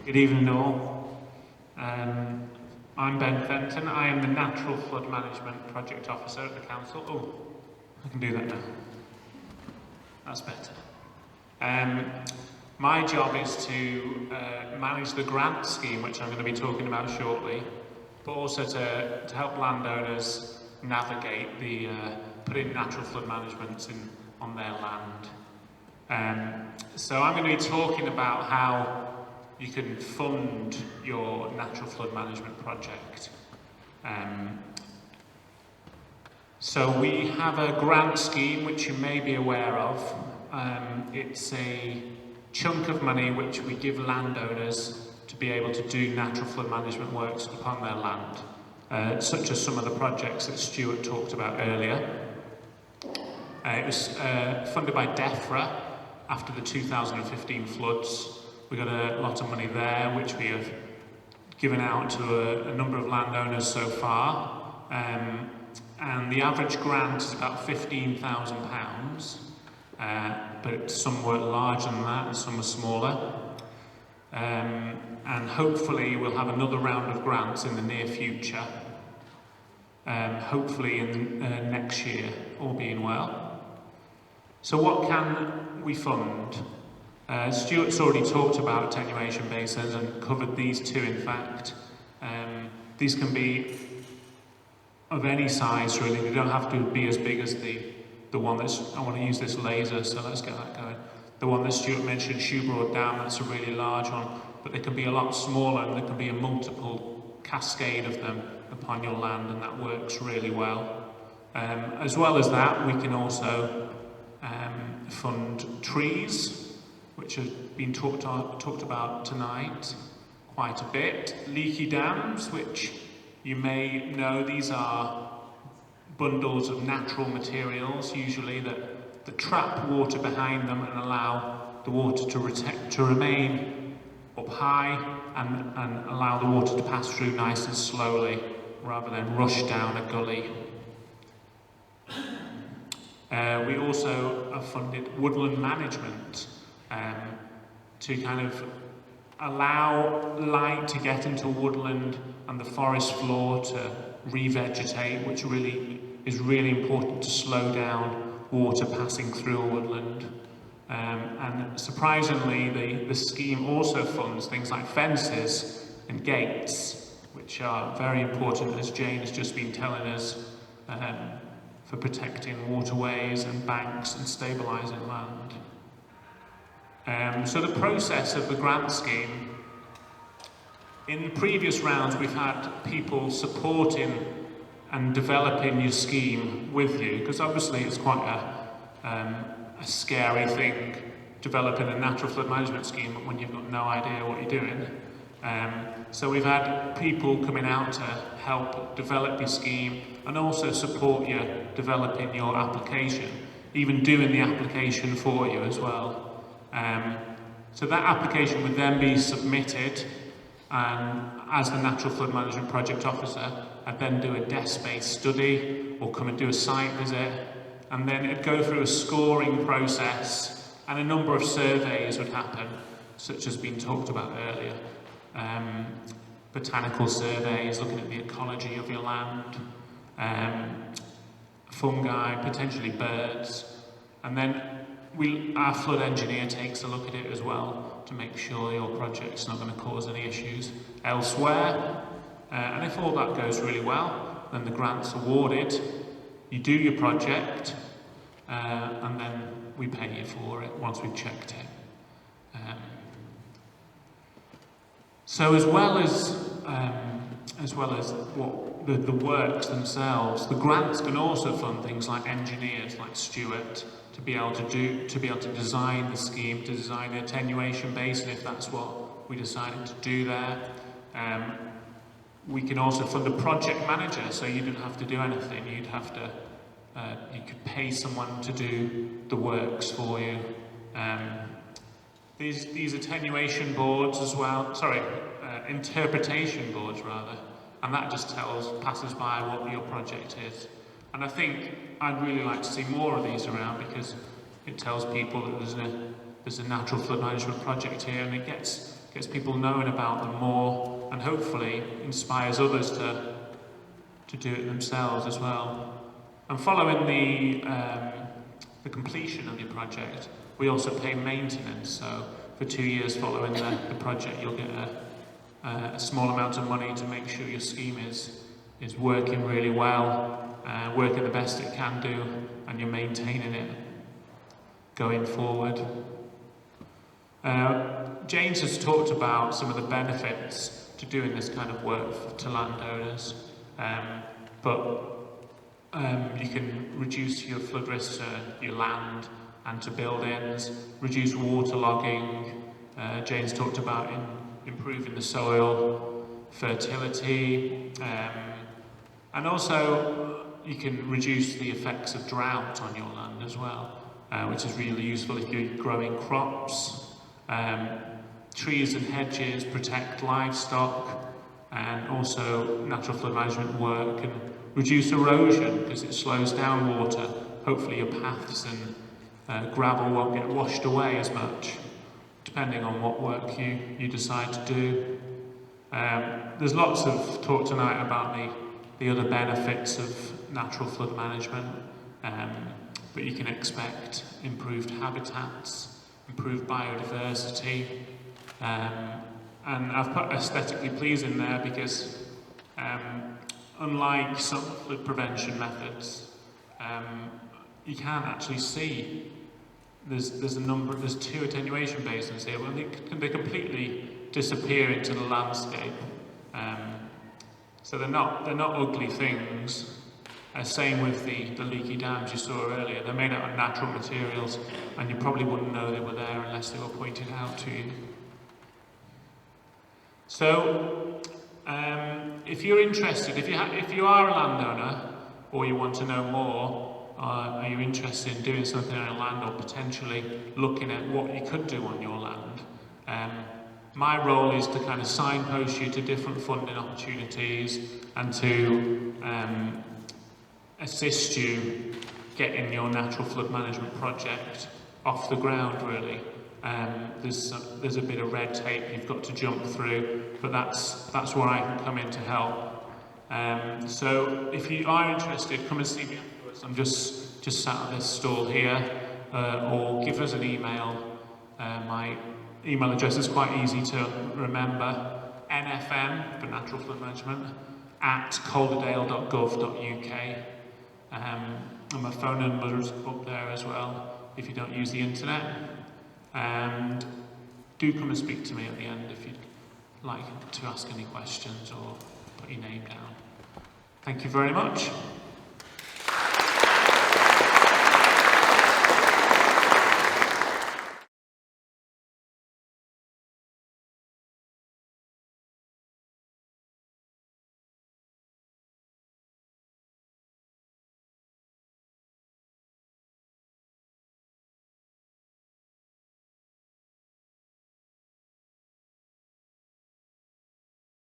Good evening all. I'm Ben Fenton. I am the Natural Flood Management Project Officer at the Council. Oh, I can do that now. That's better. My job is to manage the grant scheme, which I'm going to be talking about shortly, but also to help landowners navigate the putting natural flood management on their land. So I'm going to be talking about how you can fund your natural flood management project. So we have a grant scheme which you may be aware of. It's a chunk of money which we give landowners to be able to do natural flood management works upon their land, such as some of the projects that Stuart talked about earlier. It was funded by DEFRA after the 2015 floods. We got a lot of money there, which we have given out to a number of landowners so far. And the average grant is about £15,000, but some were larger than that and some were smaller. And hopefully we'll have another round of grants in the near future, hopefully in next year, all being well. So what can we fund? Stuart's already talked about attenuation basins and covered these two, in fact. These can be of any size, really. They don't have to be as big as the one that's, I want to use this laser, so let's get that going. The one that Stuart mentioned, Shoebroad Dam, that's a really large one, but they can be a lot smaller and there can be a multiple cascade of them upon your land, and that works really well. As well as that, we can also fund trees, which have been talked about tonight quite a bit. Leaky dams, which you may know, these are bundles of natural materials, usually that trap water behind them and allow the water to remain up high and allow the water to pass through nice and slowly rather than rush down a gully. We also have funded woodland management, to kind of allow light to get into woodland and the forest floor to revegetate, which is really important to slow down water passing through a woodland. And surprisingly, the scheme also funds things like fences and gates, which are very important, as Jane has just been telling us, for protecting waterways and banks and stabilising land. So the process of the grant scheme, in previous rounds we've had people supporting and developing your scheme with you, because obviously it's quite a scary thing, developing a natural flood management scheme when you've got no idea what you're doing. So we've had people coming out to help develop your scheme and also support you developing your application, even doing the application for you as well. So that application would then be submitted, and as the Natural Flood Management Project Officer, I'd then do a desk-based study or come and do a site visit, and then it'd go through a scoring process, and a number of surveys would happen, such as been talked about earlier. Botanical surveys, looking at the ecology of your land, fungi, potentially birds, and then our flood engineer takes a look at it as well to make sure your project's not going to cause any issues elsewhere. And if all that goes really well, then the grant's awarded, you do your project, and then we pay you for it once we've checked it. So as well as what the works themselves, the grants can also fund things like engineers like Stuart, to be able to design the scheme, to design the attenuation basin if that's what we decided to do there. We can also fund a project manager, so you didn't have to do anything. You could pay someone to do the works for you. These attenuation boards as well, interpretation boards rather, and that just tells passers-by what your project is. And I think I'd really like to see more of these around, because it tells people that there's a natural flood management project here, and it gets gets people knowing about them more, and hopefully inspires others to do it themselves as well. And following the completion of your project, we also pay maintenance. So for 2 years following the project, you'll get a small amount of money to make sure your scheme is working really well, working the best it can do, and you're maintaining it going forward. James has talked about some of the benefits to doing this kind of work to landowners, but you can reduce your flood risks to your land and to buildings, reduce waterlogging. James talked about improving the soil fertility, and also you can reduce the effects of drought on your land as well, which is really useful if you're growing crops. Trees and hedges protect livestock, and also natural flood management work can reduce erosion because it slows down water. Hopefully your paths and gravel won't get washed away as much, depending on what work you decide to do. There's lots of talk tonight about the other benefits of natural flood management, but you can expect improved habitats, improved biodiversity, and I've put aesthetically pleasing there because unlike some flood prevention methods, you can actually see there's two attenuation basins here, but they completely disappear into the landscape. So they're not ugly things. Same with the leaky dams you saw earlier. They're made out of natural materials, and you probably wouldn't know they were there unless they were pointed out to you. So, if you're interested, if you are a landowner, or you want to know more, are you interested in doing something on your land, or potentially looking at what you could do on your land? My role is to kind of signpost you to different funding opportunities and to assist you getting your natural flood management project off the ground, really. There's a bit of red tape you've got to jump through, but that's where I can come in to help. So if you are interested, come and see me afterwards. I'm just sat at this stall here, or give us an email. My email address is quite easy to remember: nfm for natural flood management @calderdale.gov.uk. And my phone number is up there as well if you don't use the internet. And do come and speak to me at the end if you'd like to ask any questions or put your name down. Thank you very much.